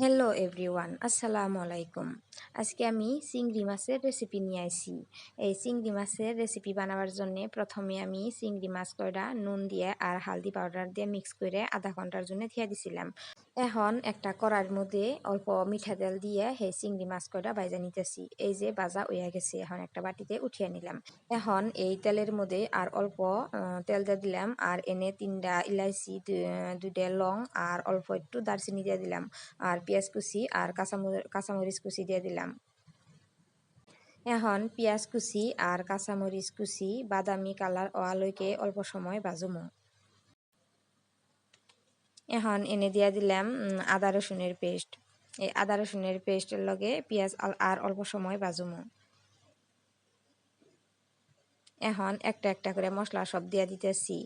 Hello everyone, আসসালামু আলাইকুম। আজকে আমি চিংড়ি মাছের রেসিপি নিয়ে আসি। এই চিংড়ি মাছের রেসিপি বানাবার জন্য প্রথমে আমি চিংড়ি মাছ কয়টা নুন দিয়ে আর হালদি পাউডার দিয়ে মিক্স করে আধা ঘন্টার জন্য থিয়া দিছিলাম। এখন একটা কড়াইয়ের মধ্যে অল্প মিঠা তেল দিয়ে সেই চিংড়ি মাছ কয়টা ভাজা নিতেছি। এই যে ভাজা হইয়া গেছে, এখন একটা বাটিতে উঠিয়ে নিলাম। এখন এই তেলের মধ্যে আর অল্প তেল দিয়ে দিলাম, আর এনে 3টা ইলাইচি, 2টা লং আর অল্প একটু দারচিনি দিয়ে দিলাম, আর পেঁয়াজ কুচি আর কাঁচামরিচ কুচি দিয়ে দিলাম। এখন পেঁয়াজ কুচি আর কাঁচামরিচ কুচি বাদামি কালার হওয়ালৈকে অল্প সময় ভাজুমো। এখন এনে দিয়া দিলাম আদা রসুনের পেস্ট। এই আদা রসুনের পেস্টের লগে পেঁয়াজ আর অল্প সময় ভাজুমো। এখন একটা একটা করে মশলা সব দিয়া দিতেছি।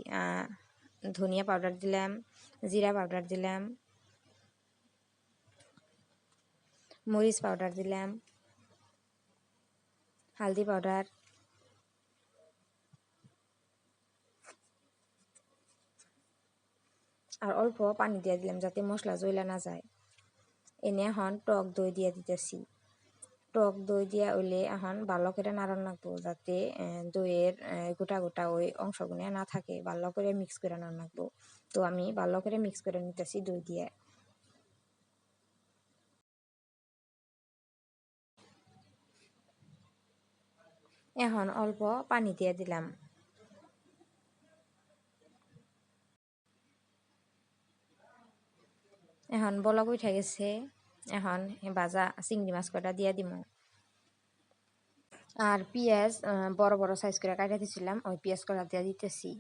ধনিয়া পাউডার দিলাম, জিরা পাউডার দিলাম, মরিচ পাউডার দিলাম, হালদি পাউডার, আর অল্প পানি দিয়ে দিলাম যাতে মশলা জ্বলা না যায়। এনে এখন টক দই দিয়ে দিতেছি। টক দই দিয়া হইলে এখন ভালো করে নাড়ান লাগবো, যাতে দইয়ের গোটা গোটা ওই অংশগুলো না থাকে। ভালো করে মিক্স করে নাড়ান লাগবো। তো আমি ভালো করে মিক্স করে নিতেছি দই দিয়ে। এখন অল্প পানি দিয়ে দিলাম। এখন বলক উঠে গেছে। এখন ভাজা চিংড়ি মাছ কটা দিয়ে দিব। আর পেঁয়াজ বড় বড় সাইজ করে কাটা দিয়েছিলাম, ওই পেঁয়াজ কটা দিয়ে দিতেছি।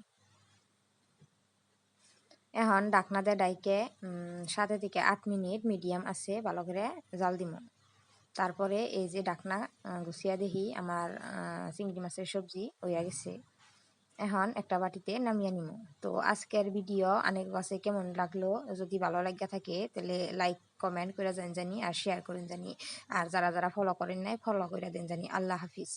এখন ডাকনা দিয়ে ডাইকে 7 থেকে 8 মিনিট মিডিয়াম আছে ভালো করে জাল দিব। তারপরে এই যে ডাকনা গুছিয়া দেখি আমার চিংড়ি মাছের সবজি হইয়া গেছে। এখন একটা বাটিতে নামিয়ে নিব। তো আজকের ভিডিও অনেক কাছে কেমন লাগলো, যদি ভালো লাগিয়া থাকে তাহলে লাইক কমেন্ট করে দেন জানি, আর শেয়ার করেন জানি। আর যারা যারা ফলো করেন নাই ফলো করে দেন জানি। আল্লাহ হাফিজ।